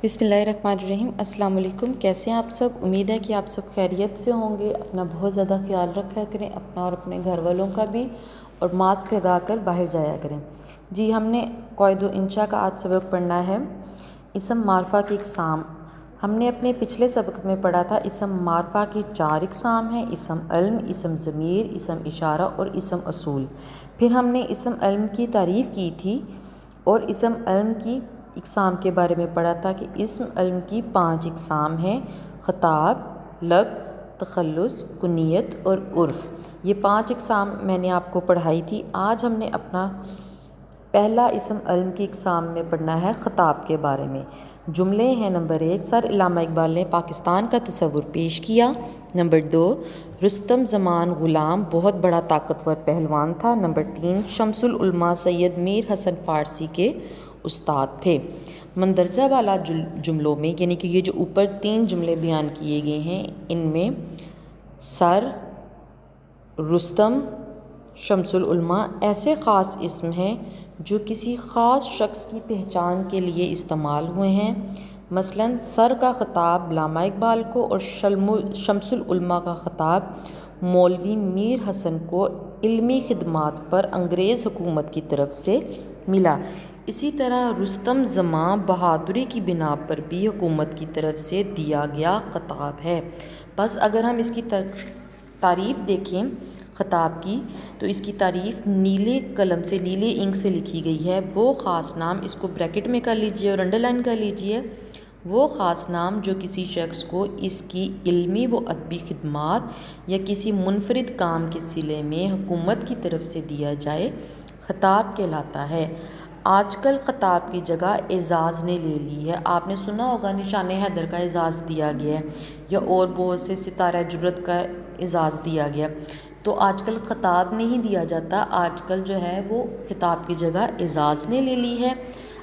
بسم اللہ الرحمن الرحیم۔ السلام علیکم، کیسے ہیں آپ سب؟ امید ہے کہ آپ سب خیریت سے ہوں گے۔ اپنا بہت زیادہ خیال رکھا کریں، اپنا اور اپنے گھر والوں کا بھی، اور ماسک لگا کر باہر جایا کریں۔ جی، ہم نے قواعد و انشاء کا آج سبق پڑھنا ہے، اسم معرفہ کی اقسام۔ ہم نے اپنے پچھلے سبق میں پڑھا تھا اسم معرفہ کی 4 اقسام ہیں: اسم علم، اسم ضمیر، اسم اشارہ اور اسم اصول۔ پھر ہم نے اسم علم کی تعریف کی تھی اور اسم علم کی اقسام کے بارے میں پڑھا تھا کہ اسم علم کی 5 اقسام ہیں: خطاب، لقب، تخلص، کنیت اور عرف۔ یہ 5 اقسام میں نے آپ کو پڑھائی تھی۔ آج ہم نے اپنا پہلا اسم علم کی اقسام میں پڑھنا ہے خطاب کے بارے میں۔ جملے ہیں: نمبر 1، سر علامہ اقبال نے پاکستان کا تصور پیش کیا۔ نمبر 2، رستم زمان غلام بہت بڑا طاقتور پہلوان تھا۔ نمبر 3، شمس العلماء سید میر حسن فارسی کے استاد تھے۔ مندرجہ بالا جملوں میں، یعنی کہ یہ جو اوپر 3 جملے بیان کیے گئے ہیں، ان میں سر، رستم، شمس العلماء ایسے خاص اسم ہیں جو کسی خاص شخص کی پہچان کے لیے استعمال ہوئے ہیں۔ مثلاً سر کا خطاب علامہ اقبال کو اور شمس العلماء کا خطاب مولوی میر حسن کو علمی خدمات پر انگریز حکومت کی طرف سے ملا۔ اسی طرح رستم زماں بہادری کی بنا پر بھی حکومت کی طرف سے دیا گیا خطاب ہے۔ بس اگر ہم اس کی تعریف دیکھیں خطاب کی، تو اس کی تعریف نیلے قلم سے، نیلے انک سے لکھی گئی ہے۔ وہ خاص نام، اس کو بریکٹ میں کر لیجئے اور انڈر لائن کر لیجئے، وہ خاص نام جو کسی شخص کو اس کی علمی و ادبی خدمات یا کسی منفرد کام کے صلے میں حکومت کی طرف سے دیا جائے، خطاب کہلاتا ہے۔ آج کل خطاب کی جگہ اعزاز نے لے لی ہے۔ آپ نے سنا ہوگا نشان حیدر کا اعزاز دیا گیا ہے، یا اور بہت سے ستارہ جرأت کا اعزاز دیا گیا۔ تو آج کل خطاب نہیں دیا جاتا، آج کل جو ہے وہ خطاب کی جگہ اعزاز نے لے لی ہے۔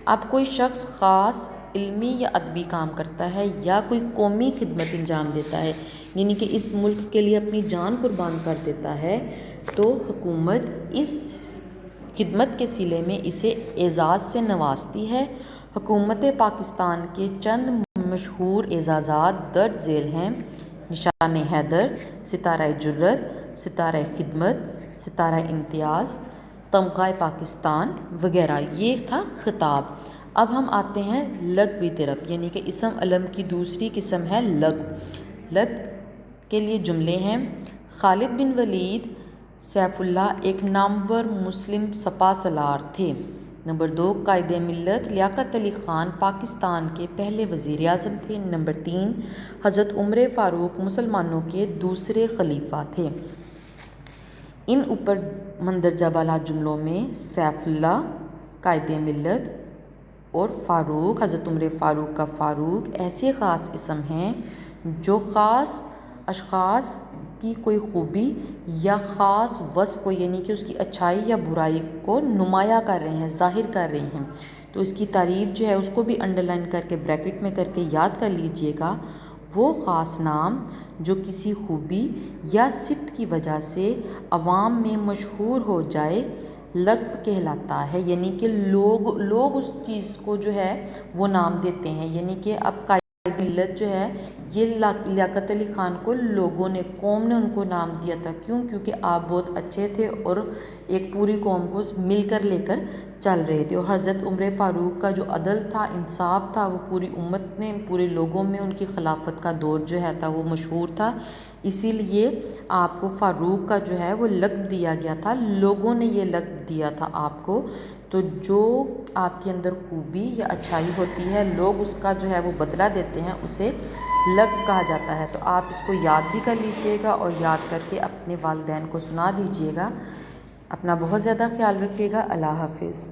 اب کوئی شخص خاص علمی یا ادبی کام کرتا ہے یا کوئی قومی خدمت انجام دیتا ہے، یعنی کہ اس ملک کے لیے اپنی جان قربان کر دیتا ہے، تو حکومت اس خدمت کے صلے میں اسے اعزاز سے نوازتی ہے۔ حکومت پاکستان کے چند مشہور اعزازات درج ذیل ہیں: نشان حیدر، ستارہ جرأت، ستارہ خدمت، ستارہ امتیاز، تمغہ پاکستان وغیرہ۔ یہ تھا خطاب۔ اب ہم آتے ہیں لقب کی طرف، یعنی کہ اسم علم کی دوسری قسم ہے لقب۔ لقب کے لیے جملے ہیں: خالد بن ولید سیف اللہ ایک نامور مسلم سپہ سالار تھے۔ نمبر 2، قائد ملت لیاقت علی خان پاکستان کے پہلے وزیر اعظم تھے۔ نمبر 3، حضرت عمر فاروق مسلمانوں کے دوسرے خلیفہ تھے۔ ان اوپر مندرجہ بالا جملوں میں سیف اللہ، قائد ملت اور فاروق، حضرت عمر فاروق کا فاروق ایسے خاص اسم ہیں جو خاص اشخاص کی کوئی خوبی یا خاص وصف کو، یعنی کہ اس کی اچھائی یا برائی کو نمایاں کر رہے ہیں، ظاہر کر رہے ہیں۔ تو اس کی تعریف جو ہے اس کو بھی انڈر لائن کر کے بریکٹ میں کر کے یاد کر لیجئے گا۔ وہ خاص نام جو کسی خوبی یا صفت کی وجہ سے عوام میں مشہور ہو جائے، لقب کہلاتا ہے۔ یعنی کہ لوگ اس چیز کو جو ہے وہ نام دیتے ہیں۔ یعنی کہ اب قائد ملت جو ہے، یہ لیاقت علی خان کو لوگوں نے، قوم نے ان کو نام دیا تھا۔ کیوں؟ کیونکہ آپ بہت اچھے تھے اور ایک پوری قوم کو مل کر لے کر چل رہے تھے۔ اور حضرت عمر فاروق کا جو عدل تھا، انصاف تھا، وہ پوری امت میں، پورے لوگوں میں ان کی خلافت کا دور جو ہے تھا وہ مشہور تھا۔ اسی لیے آپ کو فاروق کا جو ہے وہ لقب دیا گیا تھا، لوگوں نے یہ لقب دیا تھا آپ کو۔ تو جو آپ کے اندر خوبی یا اچھائی ہوتی ہے، لوگ اس کا جو ہے وہ بدلہ دیتے ہیں، اسے لقب کہا جاتا ہے۔ تو آپ اس کو یاد بھی کر لیجئے گا اور یاد کر کے اپنے والدین کو سنا دیجئے گا۔ اپنا بہت زیادہ خیال رکھیے گا۔ اللہ حافظ۔